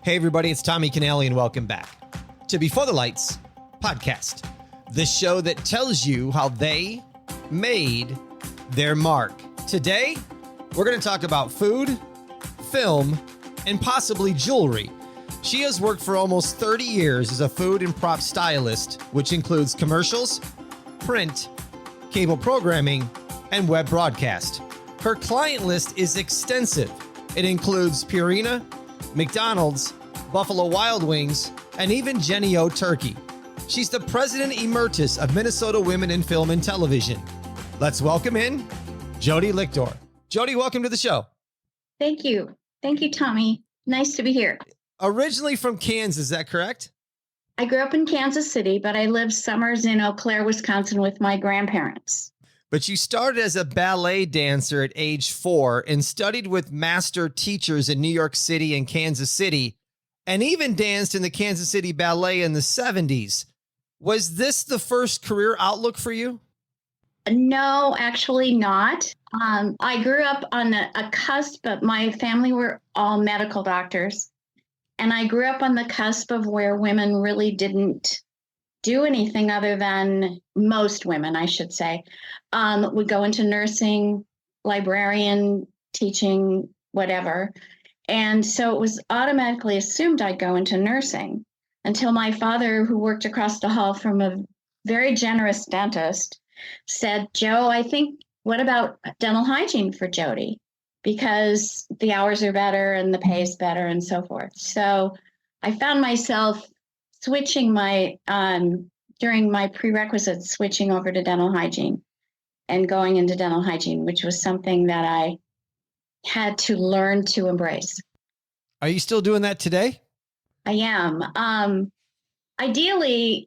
Hey everybody, it's Tommy Canale and welcome back to Before the Lights podcast, the show that tells you how they made their mark. Today, we're going to talk about food, film, and possibly jewelry. She has worked for almost 30 years as a food and prop stylist, which includes commercials, print, cable programming, and web broadcast. Her client list is extensive. It includes Purina, McDonald's, Buffalo Wild Wings, and even Jenny O Turkey. She's the president emeritus of Minnesota Women in Film and Television. Let's welcome in Jody Lichtor. Jody, welcome to the show. Thank you. Thank you, Tommy. Nice to be here. Originally from Kansas, is that correct? I grew up in Kansas City, but I lived summers in Eau Claire, Wisconsin with my grandparents. But you started as a ballet dancer at age 4 and studied with master teachers in New York City and Kansas City, and even danced in the Kansas City Ballet in the 70s. Was this the first career outlook for you? No, actually not. I grew up on a cusp, but my family were all medical doctors. And I grew up on the cusp of where women really didn't do anything other than, most women, I should say, would go into nursing, librarian, teaching, whatever. And so it was automatically assumed I'd go into nursing until my father, who worked across the hall from a very generous dentist, said, "Joe, I think, what about dental hygiene for Jody? Because the hours are better and the pay is better and so forth." So I found myself switching during my prerequisites, switching over to dental hygiene and going into dental hygiene, which was something that I had to learn to embrace. Are you still doing that today? I am. Ideally,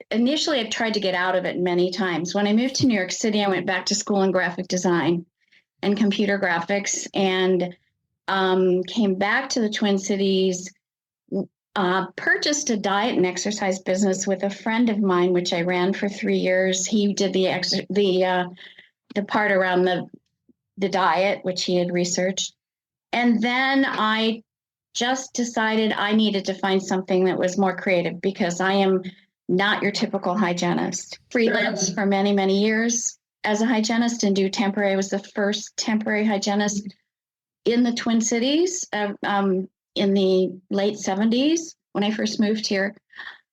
initially, I tried to get out of it many times. When I moved to New York City, I went back to school in graphic design and computer graphics and came back to the Twin Cities, purchased a diet and exercise business with a friend of mine, which I ran for 3 years. He did the part around the diet, which he had researched. And then I just decided I needed to find something that was more creative because I am not your typical hygienist. Freelance for many, many years as a hygienist and do temporary. I was the first temporary hygienist in the Twin Cities in the late 70s when I first moved here.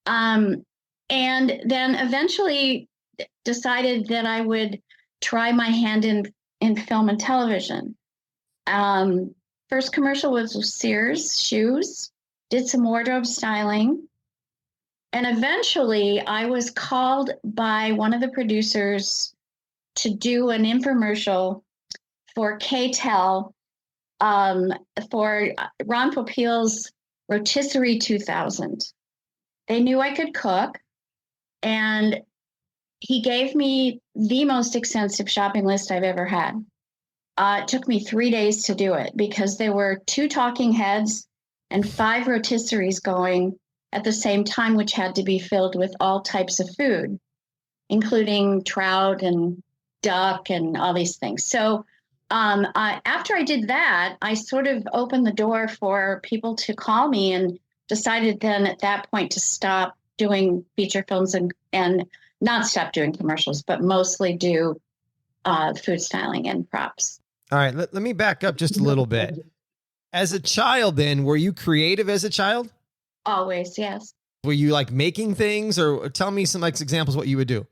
And then eventually decided that I would try my hand in film and television. First commercial was with Sears shoes, did some wardrobe styling. And eventually I was called by one of the producers to do an infomercial for K-Tel for Ron Popiel's Rotisserie 2000. They knew I could cook, and he gave me the most extensive shopping list I've ever had. It took me 3 days to do it because there were 2 talking heads and 5 rotisseries going at the same time, which had to be filled with all types of food, including trout and duck and all these things. So after I did that, I sort of opened the door for people to call me and decided then at that point to stop doing feature films and not stop doing commercials, but mostly do food styling and props. All right, let me back up just a little bit. As a child then, were you creative as a child? Always, yes. Were you like making things, or tell me some like examples of what you would do?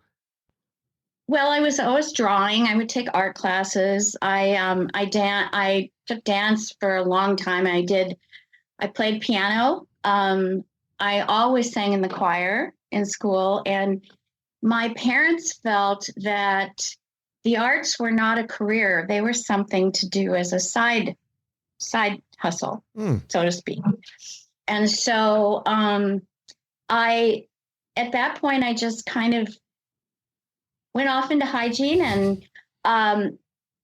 Well, I was always drawing. I would take art classes. I took dance for a long time. I played piano. I always sang in the choir in school, and my parents felt that the arts were not a career. They were something to do as a side hustle, so to speak. And so at that point, I just kind of went off into hygiene. And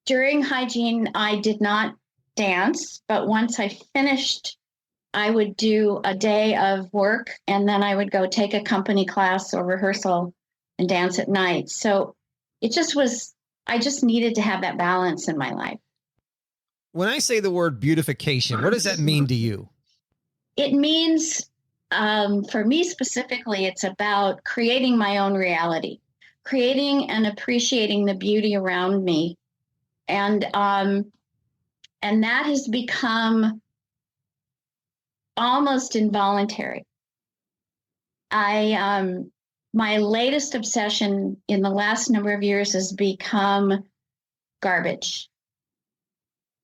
during hygiene, I did not dance. But once I finished, I would do a day of work, and then I would go take a company class or rehearsal and dance at night. So it just was, I just needed to have that balance in my life. When I say the word beautification, what does that mean to you? It means, for me specifically, it's about creating my own reality, creating and appreciating the beauty around me. And that has become almost involuntary. My latest obsession in the last number of years has become garbage.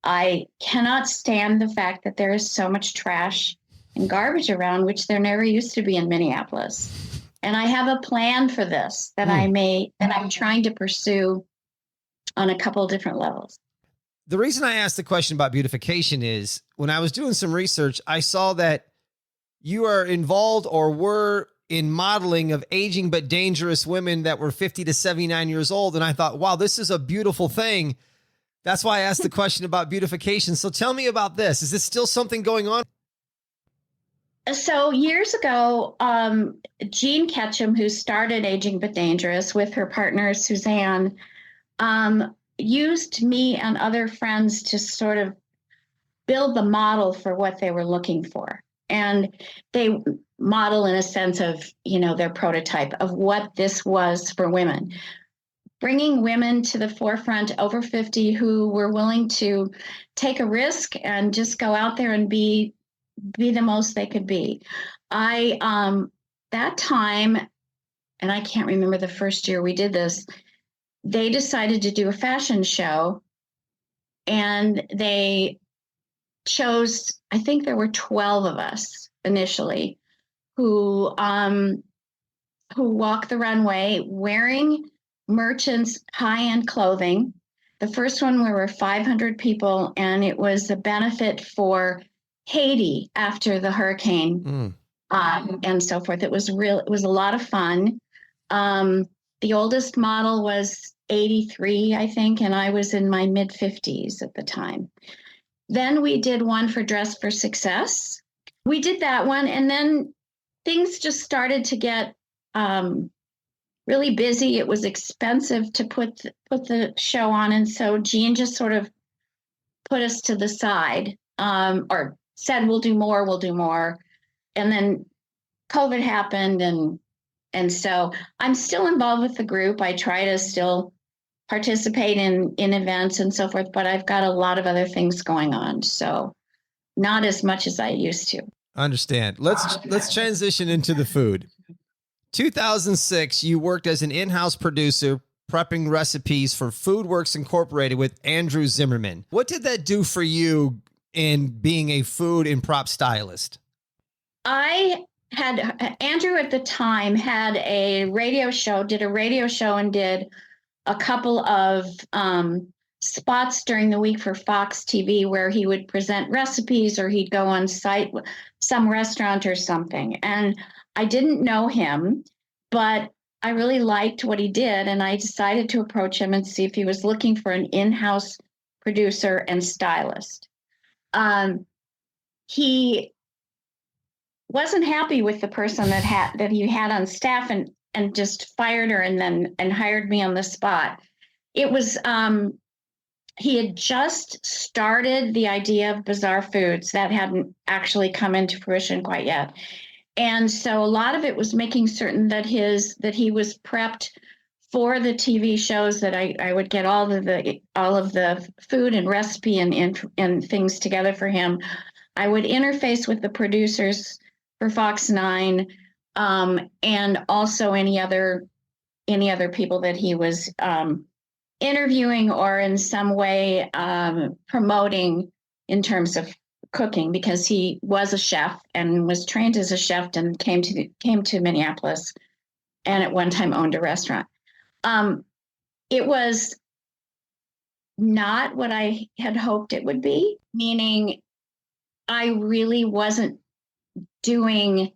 I cannot stand the fact that there is so much trash and garbage around, which there never used to be in Minneapolis. And I have a plan for this that I'm trying to pursue on a couple of different levels. The reason I asked the question about beautification is when I was doing some research, I saw that you are involved or were in modeling of aging but dangerous women that were 50 to 79 years old. And I thought, wow, this is a beautiful thing. That's why I asked the question about beautification. So tell me about this. Is this still something going on? So years ago, Jean Ketchum, who started Aging But Dangerous with her partner, Suzanne, used me and other friends to sort of build the model for what they were looking for. And they model in a sense of, their prototype of what this was for women. Bringing women to the forefront over 50 who were willing to take a risk and just go out there and be the most they could be. That time, and I can't remember the first year we did this, they decided to do a fashion show, and they chose, I think there were 12 of us initially who walked the runway wearing merchants' high-end clothing. The first one, there were 500 people, and it was a benefit for Haiti after the hurricane, and so forth. It was a lot of fun. The oldest model was 83, I think, and I was in my mid-50s at the time. Then we did one for Dress for Success. We did that one, and then things just started to get really busy. It was expensive to put the show on, and so Jean just sort of put us to the side, or said, we'll do more. And then COVID happened, and so I'm still involved with the group. I try to still participate in events and so forth, but I've got a lot of other things going on, so not as much as I used to. Understand. Let's transition into the food. 2006, you worked as an in-house producer, prepping recipes for Foodworks Incorporated with Andrew Zimmern. What did that do for you in being a food and prop stylist? Andrew at the time had a radio show, did and did a couple of spots during the week for Fox TV where he would present recipes, or he'd go on site with some restaurant or something. And I didn't know him, but I really liked what he did, and I decided to approach him and see if he was looking for an in-house producer and stylist. He wasn't happy with the person that he had on staff, and just fired her and hired me on the spot. It was he had just started the idea of Bizarre Foods. That hadn't actually come into fruition quite yet. And so a lot of it was making certain that he was prepped for the TV shows, that I would get all of the food and recipe and things together for him. I would interface with the producers for Fox 9, and also any other people that he was interviewing or in some way promoting in terms of cooking, because he was a chef and was trained as a chef and came to Minneapolis, and at one time owned a restaurant. It was not what I had hoped it would be, meaning I really wasn't doing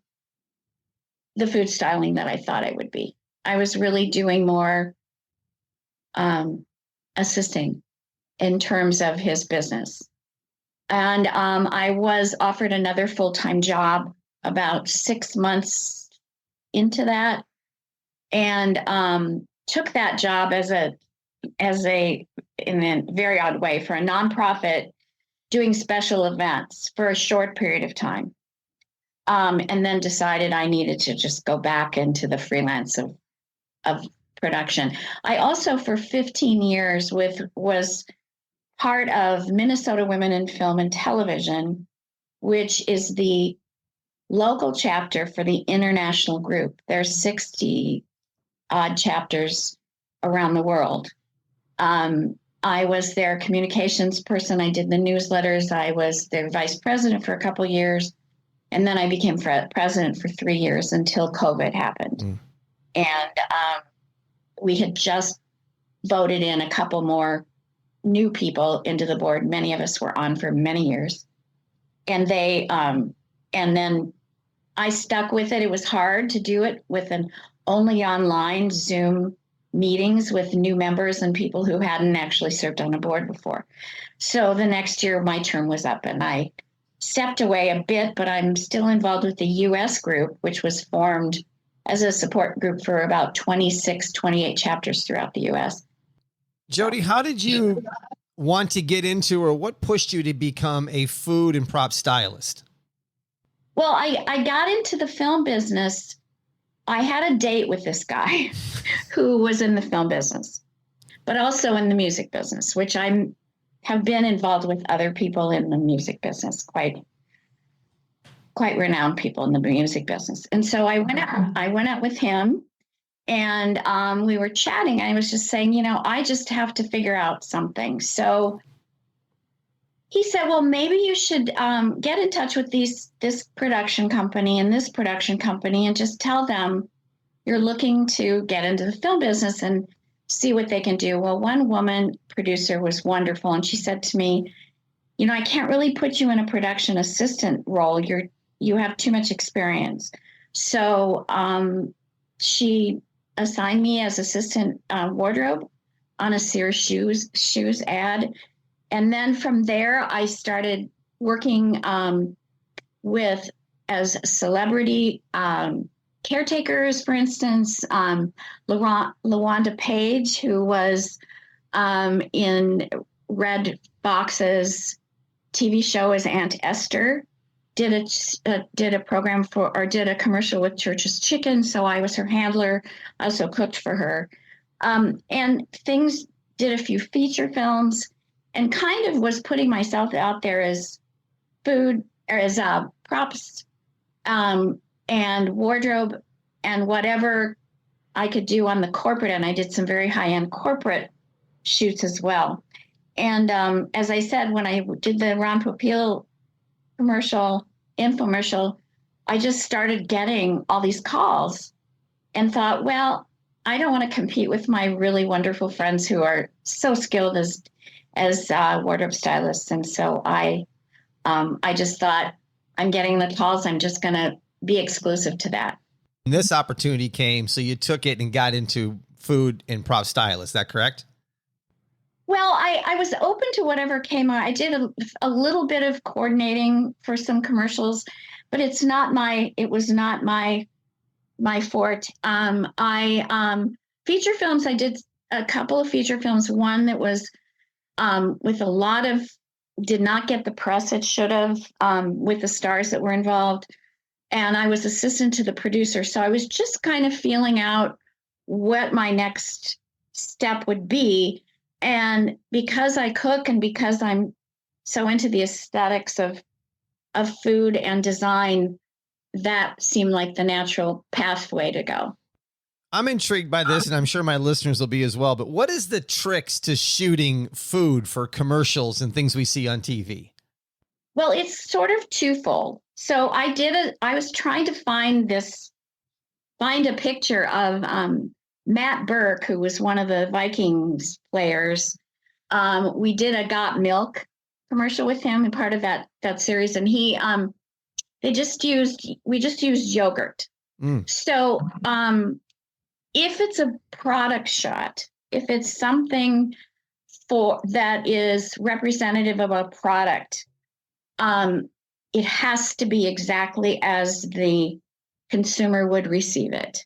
the food styling that I thought I would be. I was really doing more assisting in terms of his business. And I was offered another full-time job about 6 months into that, and took that job in a very odd way, for a nonprofit doing special events for a short period of time. and then decided I needed to just go back into the freelance of production. I also, for 15 years, was part of Minnesota Women in Film and Television, which is the local chapter for the international group. There's 60 odd chapters around the world. I was their communications person. I did the newsletters. I was their vice president for a couple of years. And then I became president for 3 years until COVID happened. And we had just voted in a couple more new people into the board. Many of us were on for many years. And and then I stuck with it. It was hard to do it with an only online Zoom meetings with new members and people who hadn't actually served on a board before. So the next year my term was up and I stepped away a bit, but I'm still involved with the US group, which was formed as a support group for about 26, 28 chapters throughout the US. Jody, how did you want to get into, or what pushed you to become a food and prop stylist? Well, I got into the film business. I had a date with this guy who was in the film business, but also in the music business, which I have been involved with other people in the music business, quite renowned people in the music business. And so I went out with him, and we were chatting. I was just saying, I just have to figure out something. So he said, well, maybe you should get in touch with this production company and this production company and just tell them you're looking to get into the film business and see what they can do. Well, one woman producer was wonderful. And she said to me, I can't really put you in a production assistant role. You have too much experience. So she assigned me as assistant wardrobe on a Sears shoes ad. And then from there, I started working as celebrity caretakers, for instance, LaWanda Page, who was in Red Fox's TV show as Aunt Esther, did a program did a commercial with Church's Chicken. So I was her handler, also cooked for her, and did a few feature films. And kind of was putting myself out there as food or as props and wardrobe and whatever I could do on the corporate end. I did some very high-end corporate shoots as well. And as I said, when I did the Ron Popiel infomercial, I just started getting all these calls and thought, well, I don't want to compete with my really wonderful friends who are so skilled as wardrobe stylists. And so I just thought, I'm getting the calls. I'm just going to be exclusive to that. This opportunity came, so you took it and got into food and prop stylist. Is that correct? Well, I was open to whatever came out. I did a little bit of coordinating for some commercials, but it was not my forte. Feature films, I did a couple of feature films. One that was with did not get the press it should have, with the stars that were involved. And I was assistant to the producer. So I was just kind of feeling out what my next step would be. And because I cook and because I'm so into the aesthetics of food and design, that seemed like the natural pathway to go. I'm intrigued by this, and I'm sure my listeners will be as well. But what is the tricks to shooting food for commercials and things we see on TV? Well, it's sort of twofold. So I was trying to find a picture of Matt Burke, who was one of the Vikings players. We did a Got Milk commercial with him and part of that series, and we just used yogurt. So if it's a product shot, if it's something that is representative of a product, it has to be exactly as the consumer would receive it.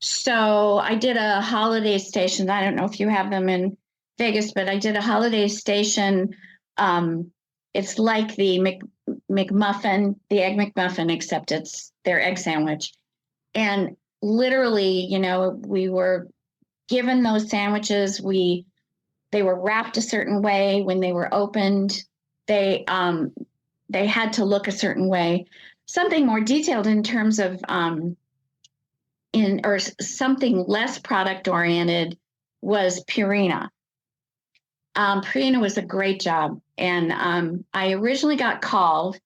So I did a holiday station. I don't know if you have them in Vegas, but I did a holiday station. It's like the McMuffin, the Egg McMuffin, except it's their egg sandwich. And literally, we were given those sandwiches. They were wrapped a certain way when they were opened. They had to look a certain way. Something more detailed in terms of or something less product oriented was Purina. Purina was a great job. And I originally got called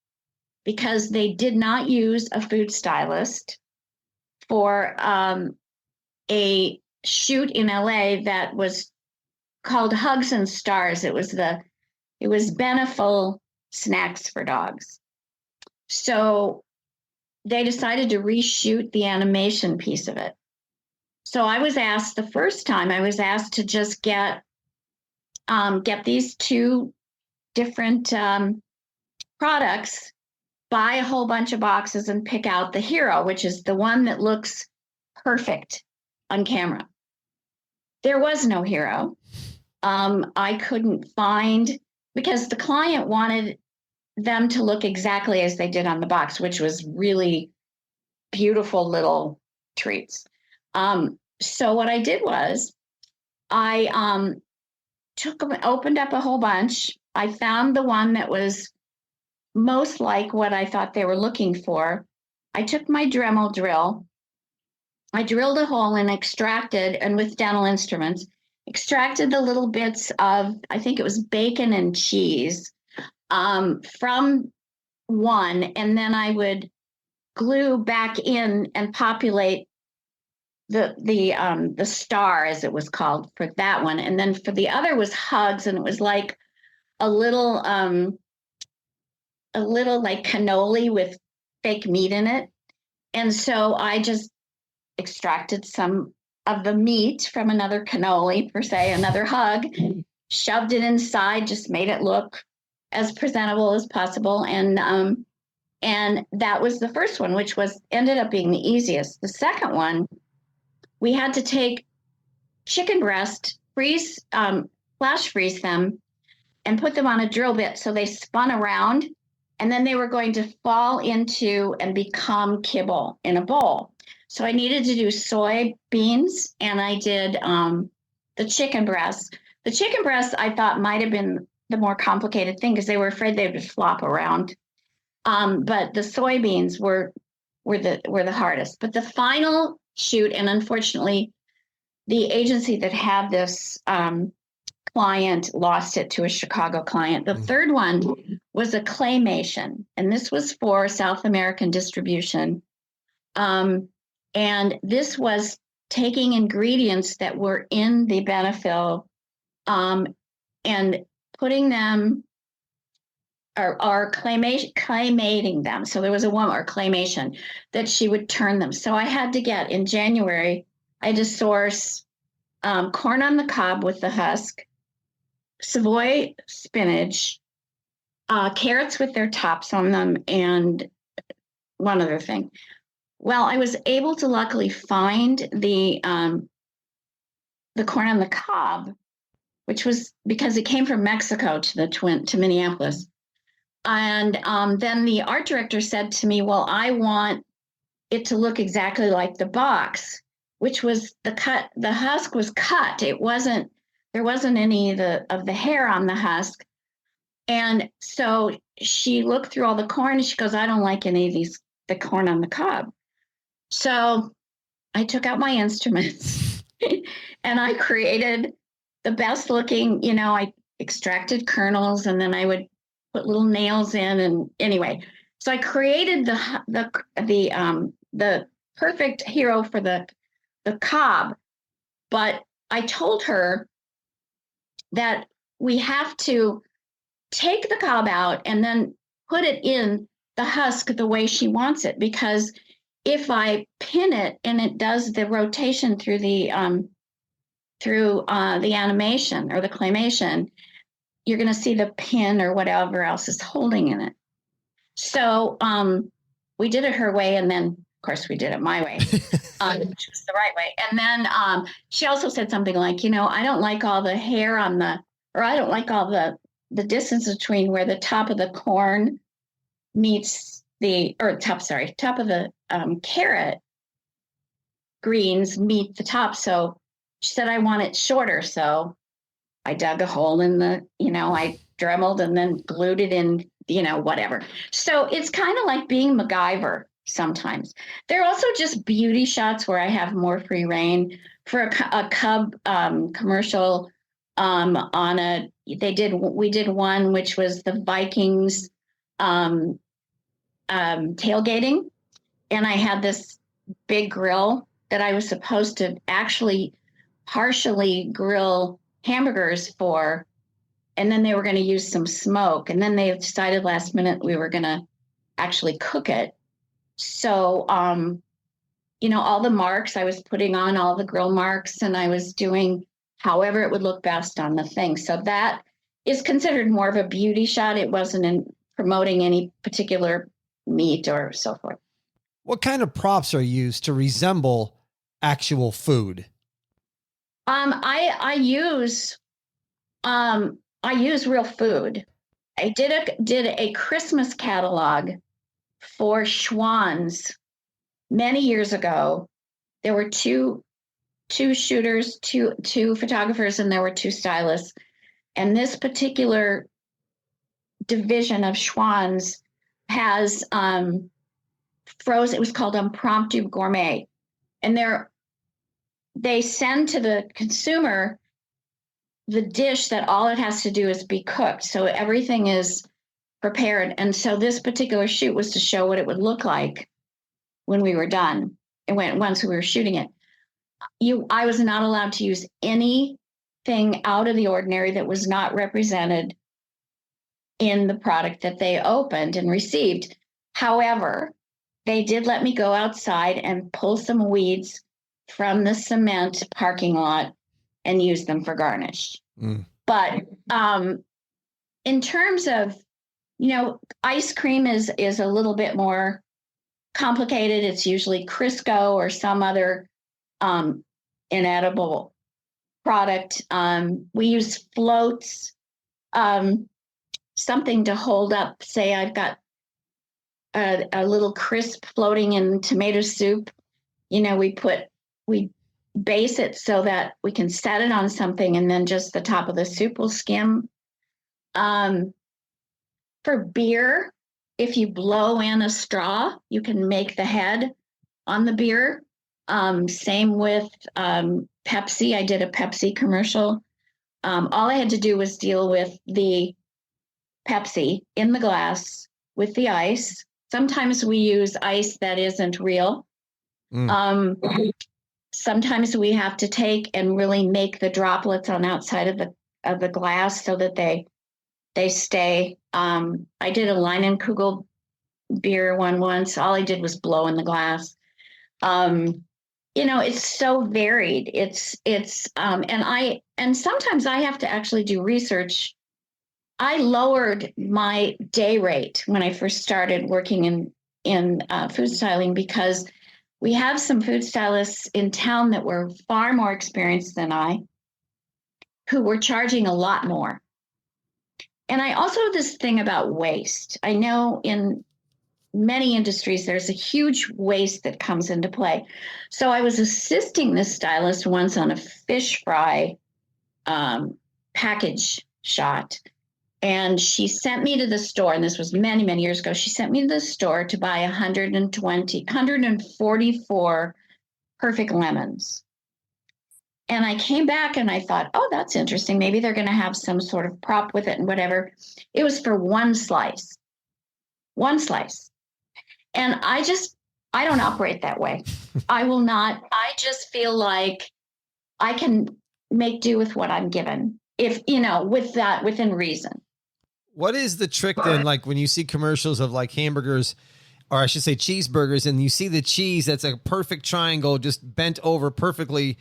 because they did not use a food stylist for a shoot in LA that was called Hugs and Stars. It was Beneful Snacks for Dogs. So they decided to reshoot the animation piece of it. So I was asked the first time, to just get these two different products, buy a whole bunch of boxes and pick out the hero, which is the one that looks perfect on camera. There was no hero. I couldn't find, because the client wanted them to look exactly as they did on the box, which was really beautiful little treats. So what I did was I opened up a whole bunch. I found the one that was most like what I thought they were looking for. I took my Dremel drill. I drilled a hole and extracted, and with dental instruments, extracted the little bits of, I think it was bacon and cheese, from one, and then I would glue back in and populate the star, as it was called, for that one. And then for the other was Hugs, and it was like a little like cannoli with fake meat in it. And so I just extracted some of the meat from another cannoli, per se, another Hug, shoved it inside, just made it look as presentable as possible. And that was the first one, which ended up being the easiest. The second one, we had to take chicken breast, flash freeze them, and put them on a drill bit so they spun around, and then they were going to fall into and become kibble in a bowl. So I needed to do soybeans, and I did the chicken breast. The chicken breast I thought might have been the more complicated thing because they were afraid they would flop around. But the soybeans were the hardest. But the final shoot, and unfortunately, the agency that had this client lost it to a Chicago client. The third one was a claymation, and this was for South American distribution. And this was taking ingredients that were in the Benefil and putting them or claymating them. So there was a woman, or claymation, that she would turn them. So I had to get, in January, I had to source corn on the cob with the husk, Savoy spinach, carrots with their tops on them, and one other thing. Well, I was able to luckily find the corn on the cob, which was because it came from Mexico to Minneapolis. And then the art director said to me, well, I want it to look exactly like the box, which was the husk was cut. There wasn't any of the hair on the husk. And so she looked through all the corn and she goes, I don't like any of the corn on the cob. So I took out my instruments and I created the best looking, I extracted kernels, and then I would put little nails in. And anyway, so I created the perfect hero for the cob. But I told her that we have to take the cob out and then put it in the husk the way she wants it, because if I pin it and it does the rotation through the animation or the claymation, you're going to see the pin or whatever else is holding in it. So we did it her way, and then, of course, we did it my way, which was the right way. And then she also said something like, I don't like all the hair I don't like all the distance between where the top of the corn meets top of the carrot greens meet the top. So she said, I want it shorter. So I dug a hole in I dremeled and then glued it in, whatever. So it's kind of like being MacGyver sometimes. There are also just beauty shots where I have more free reign. For a Cub commercial we did one which was the Vikings tailgating, and I had this big grill that I was supposed to actually partially grill hamburgers for, and then they were going to use some smoke, and then they decided last minute we were going to actually cook it. So all the marks, I was putting on all the grill marks, and I was doing however it would look best on the thing. So that is considered more of a beauty shot. It wasn't in promoting any particular meat or so forth. What kind of props are used to resemble actual food? I use real food. I did a Christmas catalog for Schwann's many years ago. There were two shooters, two photographers, and there were two stylists. And this particular division of Schwann's has frozen. It was called Impromptu Gourmet, and they send to the consumer the dish that all it has to do is be cooked. So everything is prepared. And so this particular shoot was to show what it would look like when we were done. Once we were shooting it. I was not allowed to use anything out of the ordinary that was not represented in the product that they opened and received. However, they did let me go outside and pull some weeds from the cement parking lot and use them for garnish. But in terms of, ice cream is a little bit more complicated. It's usually Crisco or some other inedible product. We use floats, something to hold up. Say I've got a little crisp floating in tomato soup. We base it so that we can set it on something, and then just the top of the soup will skim. For beer, if you blow in a straw, you can make the head on the beer. Same with Pepsi. I did a Pepsi commercial. All I had to do was deal with the Pepsi in the glass with the ice. Sometimes we use ice that isn't real. Sometimes we have to take and really make the droplets on outside of the glass so that they stay. I did a Leinenkugel beer one once. All I did was blow in the glass. It's so varied. And sometimes I have to actually do research. I lowered my day rate when I first started working in food styling, because we have some food stylists in town that were far more experienced than I, who were charging a lot more. And I also have this thing about waste. I know in many industries, there's a huge waste that comes into play. So I was assisting this stylist once on a fish fry package shot. And she sent me to the store, and this was many, many years ago. She sent me to the store to buy 144 perfect lemons. And I came back and I thought, oh, that's interesting. Maybe they're going to have some sort of prop with it and whatever. It was for one slice. And I don't operate that way. I will not. I just feel like I can make do with what I'm given, within reason. What is the trick then? Like when you see commercials of like hamburgers, or I should say cheeseburgers, and you see the cheese that's a perfect triangle, just bent over perfectly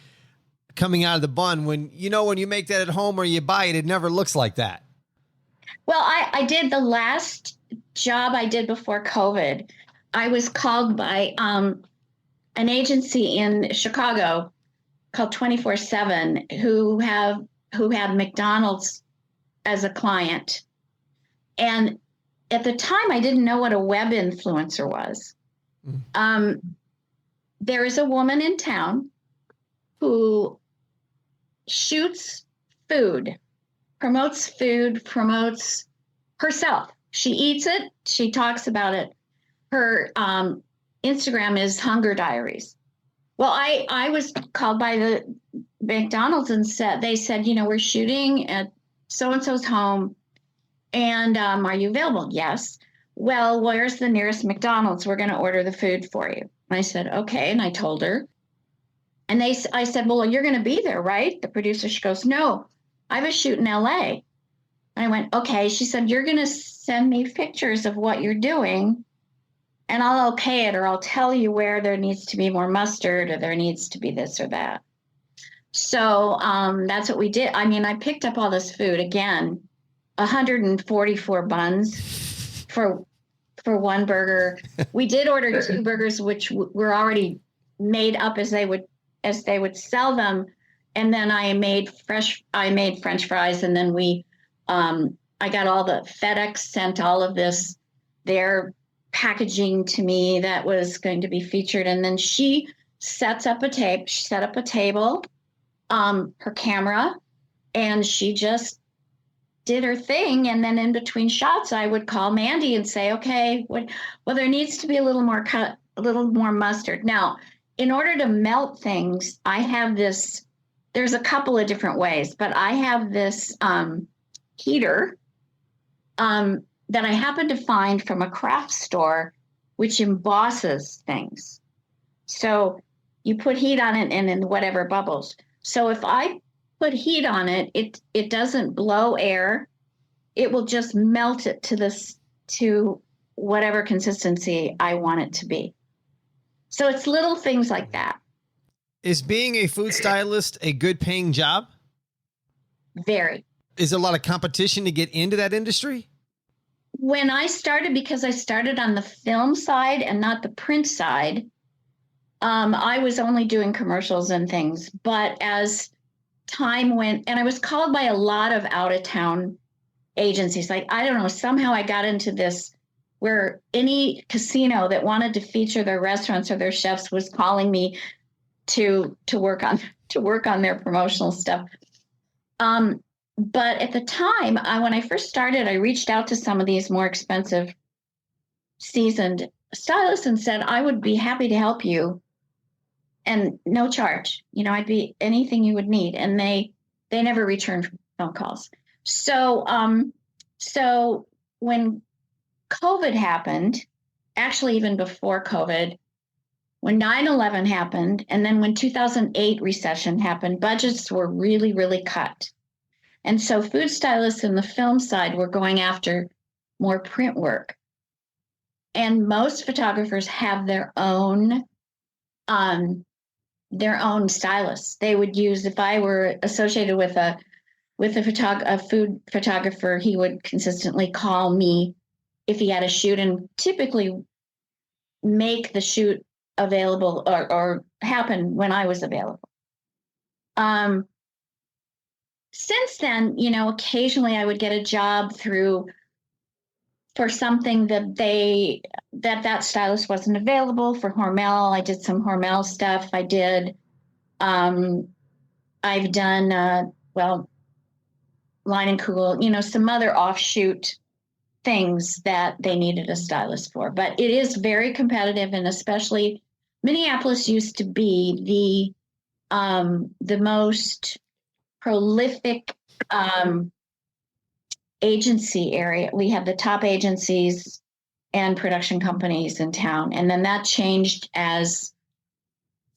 coming out of the bun. When you make that at home or you buy it, it never looks like that. Well, I did the last job I did before COVID. I was called by an agency in Chicago called 24/7 who had McDonald's as a client. And at the time, I didn't know what a web influencer was. There is a woman in town who shoots food, promotes herself. She eats it. She talks about it. Her Instagram is Hunger Diaries. Well, I was called by the McDonald's and they said, we're shooting at so-and-so's home. And are you available? Yes. Well, where's the nearest McDonald's? We're going to order the food for you. And I said, okay. And I told her. And I said, well, you're going to be there, right? The producer, she goes, no, I have a shoot in LA. And I went, okay. She said, you're going to send me pictures of what you're doing and I'll okay it, or I'll tell you where there needs to be more mustard or there needs to be this or that. So that's what we did. I mean, I picked up all this food again, 144 buns for one burger. We did order 2 burgers, which were already made up as they would sell them. And then I made French fries. And then I got all the FedEx sent all of their packaging to me that was going to be featured. And then she set up a table, her camera, and she just did her thing. And then in between shots, I would call Mandy and say, okay, well, there needs to be a little more mustard. Now, in order to melt things, I have there's a couple of different ways, but I have this heater that I happened to find from a craft store, which embosses things. So you put heat on it and then whatever bubbles. So if I put heat on it, it doesn't blow air. It will just melt it to whatever consistency I want it to be. So it's little things like that. Is being a food stylist a good paying job? Very. Is there a lot of competition to get into that industry? When I started, because I started on the film side and not the print side, I was only doing commercials and things. But as time went, and I was called by a lot of out-of-town agencies. Like, I don't know, somehow I got into this where any casino that wanted to feature their restaurants or their chefs was calling me to work on their promotional stuff. But at the time, when I first started, I reached out to some of these more expensive, seasoned stylists and said, I would be happy to help you and no charge. I'd be anything you would need. And they never returned phone calls. So when COVID happened, actually even before COVID, when 9/11 happened, and then when 2008 recession happened, budgets were really, really cut. And so food stylists in the film side were going after more print work. And most photographers have their own stylists. They would use, if I were associated with a food photographer, he would consistently call me if he had a shoot and typically make the shoot available or happen when I was available. Since then, occasionally I would get a job for something that stylist wasn't available for Hormel. I did some Hormel stuff. I've done, Line and Cool, some other offshoot things that they needed a stylist for. But it is very competitive, and especially Minneapolis used to be the most prolific agency area. We had the top agencies and production companies in town. And then that changed as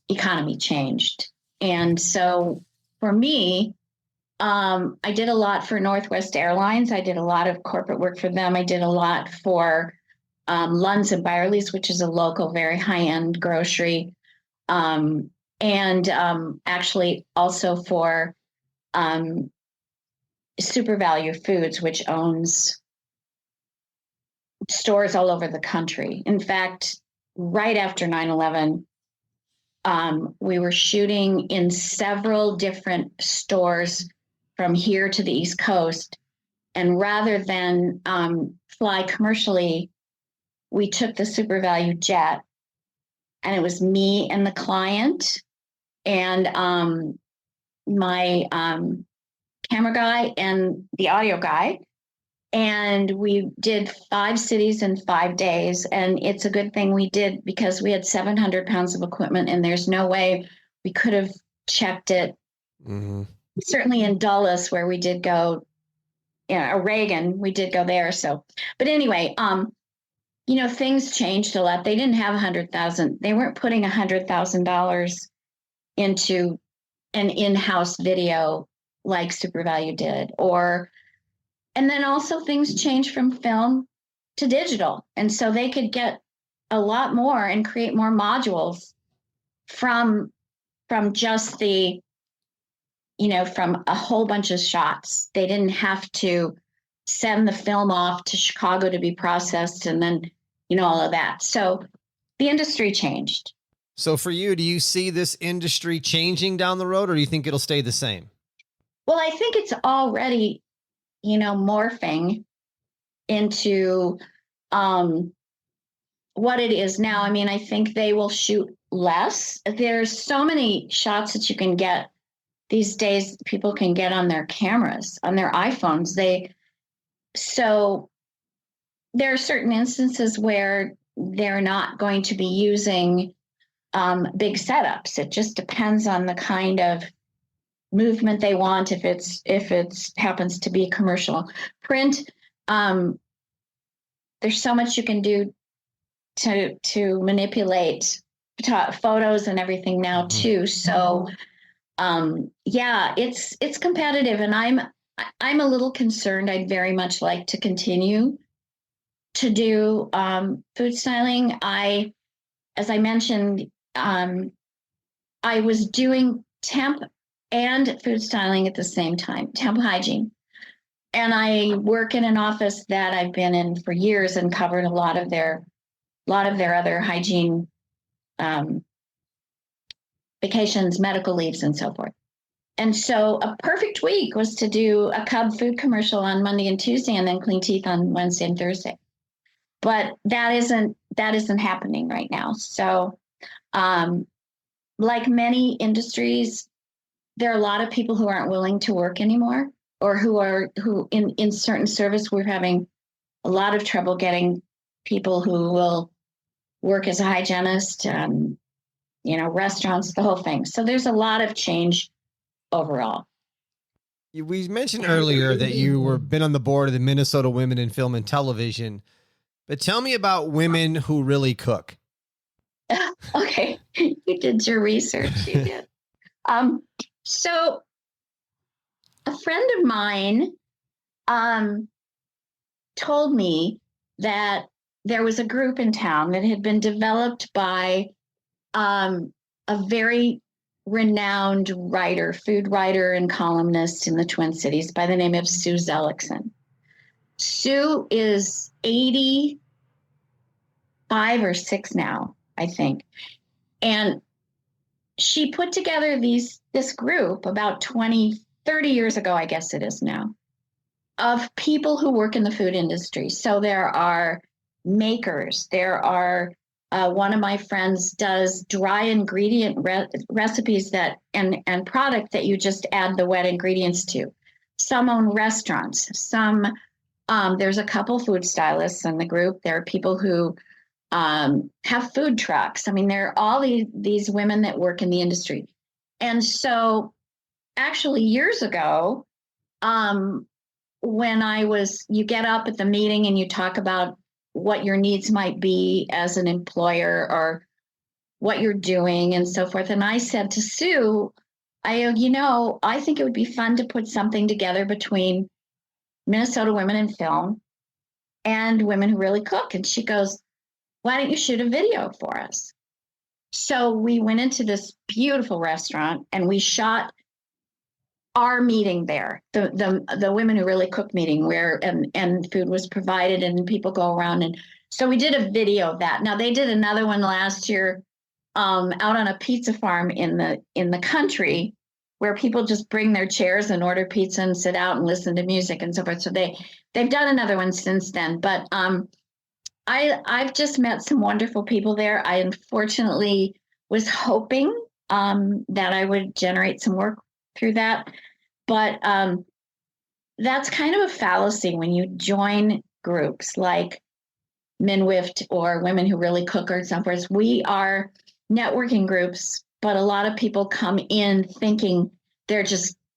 economy changed. And so for me, I did a lot for Northwest Airlines. I did a lot of corporate work for them. I did a lot for Lunds and Byerly's, which is a local, very high-end grocery. And actually also for Super Value Foods, which owns stores all over the country. In fact, right after 9/11, we were shooting in several different stores from here to the East Coast. And rather than fly commercially, we took the super value jet, and it was me and the client and my camera guy and the audio guy. And we did 5 cities in 5 days. And it's a good thing we did, because we had 700 pounds of equipment, and there's no way we could have checked it. Mm-hmm. Certainly in Dulles, where we did go, Reagan, we did go there. So, but anyway, things changed a lot. They didn't have 100,000. They weren't putting $100,000 into an in-house video like Super Value did, and then also things changed from film to digital. And so they could get a lot more and create more modules from just from a whole bunch of shots. They didn't have to send the film off to Chicago to be processed and then, all of that. So the industry changed. So for you, do you see this industry changing down the road, or do you think it'll stay the same? Well, I think it's already morphing into what it is now. I mean, I think they will shoot less. There's so many shots that you can get these days, people can get on their cameras, on their iPhones. So there are certain instances where they're not going to be using big setups. It just depends on the kind of movement they want. If it happens to be commercial print, there's so much you can do to manipulate photos and everything now too. So it's competitive, and I'm a little concerned. I'd very much like to continue to do food styling. As I mentioned, I was doing temp and food styling at the same time, temp hygiene. And I work in an office that I've been in for years and covered a lot of their other hygiene vacations, medical leaves, and so forth. And so a perfect week was to do a Cub food commercial on Monday and Tuesday, and then clean teeth on Wednesday and Thursday. But that isn't happening right now. So like many industries, there are a lot of people who aren't willing to work anymore, or who in certain service, we're having a lot of trouble getting people who will work as a hygienist, restaurants, the whole thing. So there's a lot of change overall. We mentioned earlier that you been on the board of the Minnesota Women in Film and Television, but tell me about women who really cook. Okay, you did your research. You did. So a friend of mine told me that there was a group in town that had been developed by a very renowned writer, food writer and columnist in the Twin Cities by the name of Sue Zellickson. Sue is 85 or 6 now, I think. And she put together this group about 20, 30 years ago, I guess it is now, of people who work in the food industry. So there are makers, there are one of my friends does dry ingredient recipes and product that you just add the wet ingredients to. Some own restaurants. Some there's a couple food stylists in the group. There are people who have food trucks. I mean, there are all these women that work in the industry. And so actually years ago, when you get up at the meeting and you talk about what your needs might be as an employer or what you're doing and so forth. And I said to Sue, I think it would be fun to put something together between Minnesota Women in Film and Women Who Really Cook. And she goes, why don't you shoot a video for us? So we went into this beautiful restaurant and we shot our meeting there, the Women Who Really Cook meeting, where and food was provided and people go around. And so we did a video of that. Now they did another one last year out on a pizza farm in the country. where people just bring their chairs and order pizza and sit out and listen to music and so forth. So they've done another one since then. But I've just met some wonderful people there. I unfortunately was hoping that I would generate some work through that. But that's kind of a fallacy when you join groups like Minwift or Women Who Really Cook or so forth. We are networking groups, but a lot of people come in thinking they're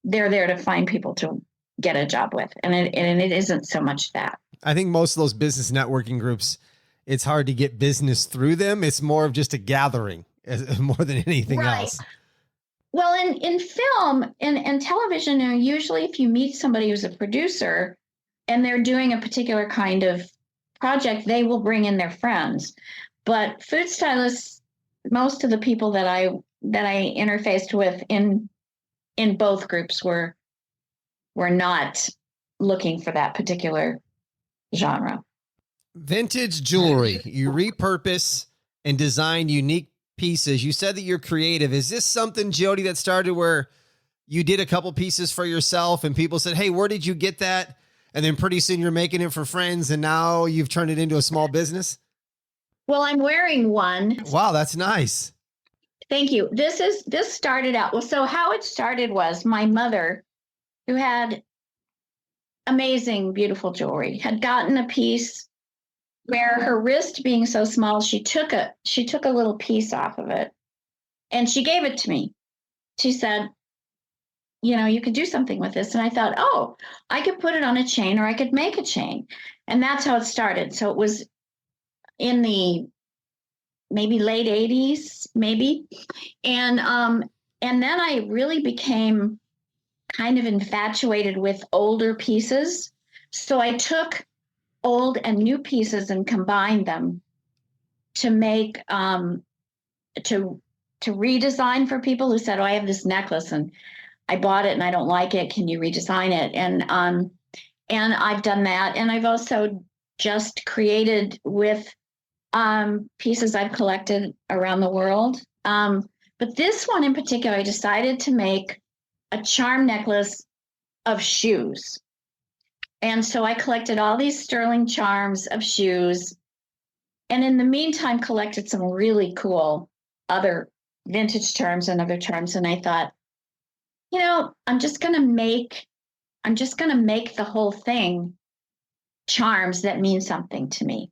there to find people to get a job with. And it isn't so much that. I think most of those business networking groups, it's hard to get business through them. It's more of just a gathering more than anything else. Well, in film and television, usually if you meet somebody who's a producer and they're doing a particular kind of project, they will bring in their friends. But food stylists, most of the people that I interfaced with in both groups were not looking for that particular genre. Vintage jewelry. You repurpose and design unique pieces. You said that you're creative. Is this something, Jody, that started where you did a couple pieces for yourself and people said, hey, where did you get that? And then pretty soon you're making it for friends and now you've turned it into a small business? Well, I'm wearing one. Wow, that's nice. Thank you. This started out, well, so how it started was my mother, who had amazing, beautiful jewelry, had gotten a piece where her wrist being so small, she took a little piece off of it and she gave it to me. She said, you could do something with this. And I thought, oh, I could put it on a chain or I could make a chain. And that's how it started. So it was in the maybe late 80s, maybe. And then I really became kind of infatuated with older pieces. So I took old and new pieces and combined them to make to redesign for people who said, oh, I have this necklace and I bought it and I don't like it. Can you redesign it? And I've done that. And I've also just created with pieces I've collected around the world. But this one in particular, I decided to make a charm necklace of shoes. And so I collected all these sterling charms of shoes. And in the meantime, collected some really cool other vintage charms and other charms. And I thought, I'm just going to make the whole thing charms that mean something to me.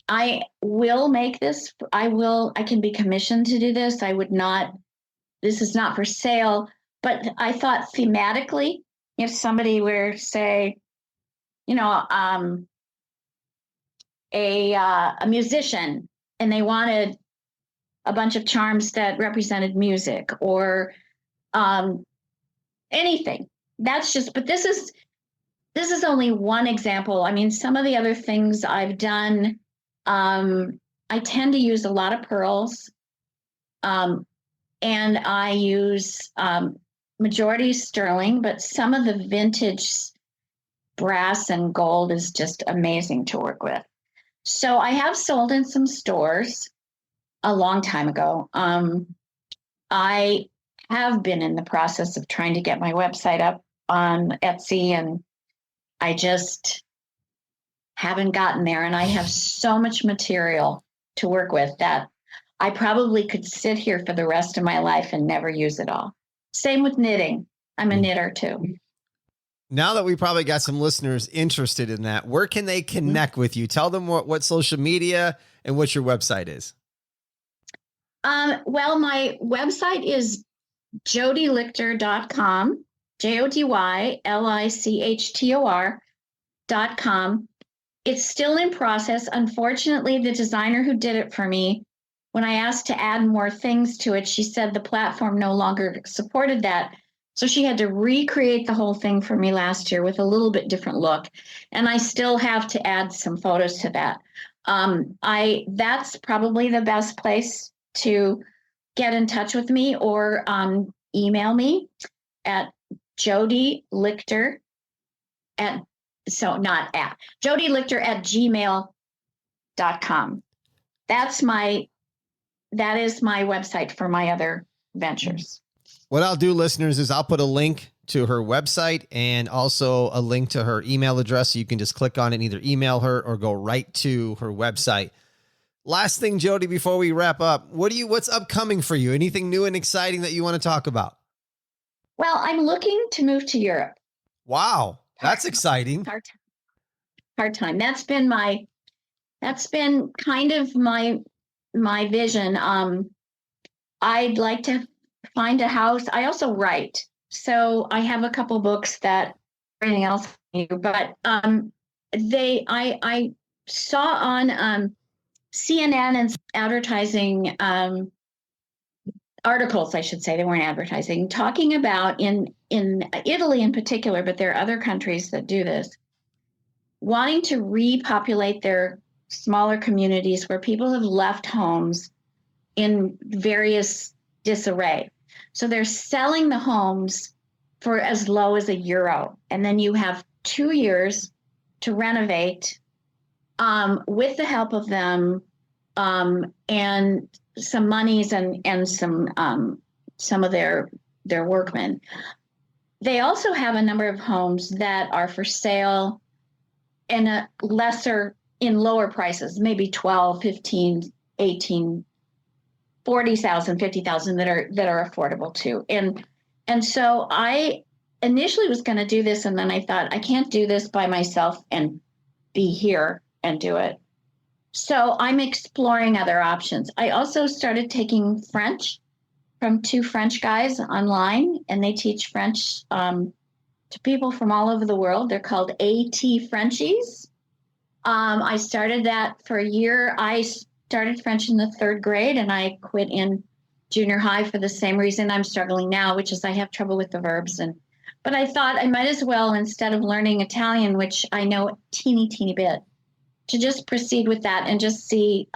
I will make this. I can be commissioned to do this. This is not for sale, but I thought thematically, if somebody were, say, a musician and they wanted a bunch of charms that represented music or anything, but this is only one example. I mean, some of the other things I've done, I tend to use a lot of pearls, and I use majority sterling, but some of the vintage brass and gold is just amazing to work with. So I have sold in some stores a long time ago. I have been in the process of trying to get my website up on Etsy, and I just haven't gotten there. And I have so much material to work with that I probably could sit here for the rest of my life and never use it all. Same with knitting. I'm a knitter too. Now that we probably got some listeners interested in that, where can they connect with you? Tell them what social media and what your website is. Well, my website is jodylichtor.com, JODYLICHTOR.com. It's still in process. Unfortunately, the designer who did it for me, when I asked to add more things to it, she said the platform no longer supported that. So she had to recreate the whole thing for me last year with a little bit different look. And I still have to add some photos to that. That's probably the best place to get in touch with me, or email me at Jody Lichtor jodylichtor@gmail.com. That is my website for my other ventures. What I'll do, listeners, is I'll put a link to her website and also a link to her email address. So you can just click on it and either email her or go right to her website. Last thing, Jody, before we wrap up, what's upcoming for you? Anything new and exciting that you want to talk about? Well, I'm looking to move to Europe. Wow. That's exciting. Hard time. That's been kind of my vision. I'd like to find a house. I also write. So I have a couple books that everything else, but I saw on CNN and advertising articles, I should say, they weren't advertising, talking about in Italy in particular, but there are other countries that do this, wanting to repopulate their smaller communities where people have left homes in various disarray. So they're selling the homes for as low as €1. And then you have 2 years to renovate with the help of them and some monies and some of their workmen. They also have a number of homes that are for sale in lower prices, maybe 12, 15, 18, 40,000, 50,000 that are affordable too. And so I initially was going to do this, and then I thought, I can't do this by myself and be here and do it. So I'm exploring other options. I also started taking French from 2 French guys online, and they teach French to people from all over the world. They're called AT Frenchies. I started that for a year. I started French in the 3rd grade, and I quit in junior high for the same reason I'm struggling now, which is I have trouble with the verbs. But I thought I might as well, instead of learning Italian, which I know a teeny bit, to just proceed with that and just see.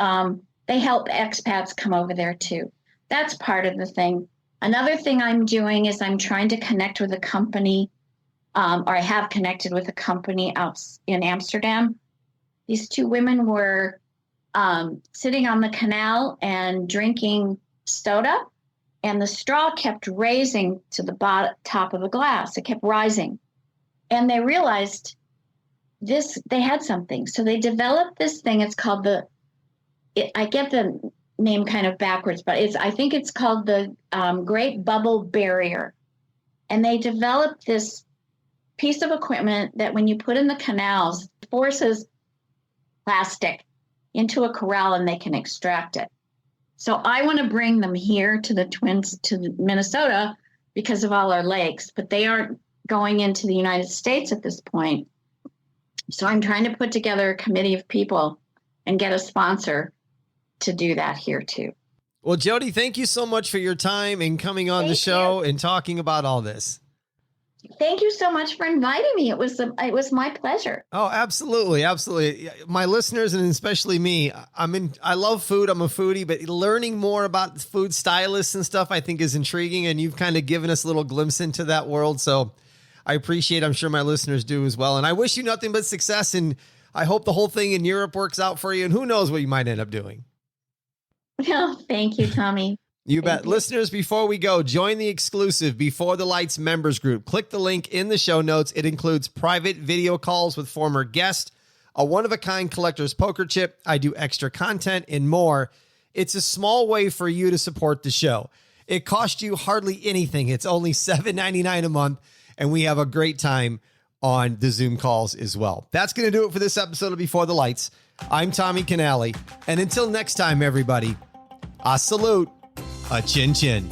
They help expats come over there too. That's part of the thing. Another thing I'm doing is I'm trying to connect with a company, or I have connected with a company out in Amsterdam. These 2 women were sitting on the canal and drinking soda, and the straw kept raising to the top of the glass. It kept rising. And they realized they had something. So they developed this thing. It's called I get the name kind of backwards, but I think it's called the Great Bubble Barrier. And they developed this piece of equipment that when you put in the canals, forces plastic into a corral and they can extract it. So I want to bring them here to the Twins, to Minnesota, because of all our lakes, but they aren't going into the United States at this point. So I'm trying to put together a committee of people and get a sponsor to do that here too. Well, Jody, thank you so much for your time and coming on the show and talking about all this. Thank you so much for inviting me. It was my pleasure. Oh, absolutely. Absolutely. My listeners, and especially me, I love food. I'm a foodie, but learning more about food stylists and stuff, I think is intriguing. And you've kind of given us a little glimpse into that world. So I appreciate, I'm sure my listeners do as well. And I wish you nothing but success. And I hope the whole thing in Europe works out for you. And who knows what you might end up doing. Well, thank you, Tommy. You bet. Listeners, before we go, join the exclusive Before the Lights members group. Click the link in the show notes. It includes private video calls with former guests, a one-of-a-kind collector's poker chip. I do extra content and more. It's a small way for you to support the show. It costs you hardly anything. It's only $7.99 a month, and we have a great time on the Zoom calls as well. That's going to do it for this episode of Before the Lights. I'm Tommy Canale, and until next time, everybody, a salute. A chin chin.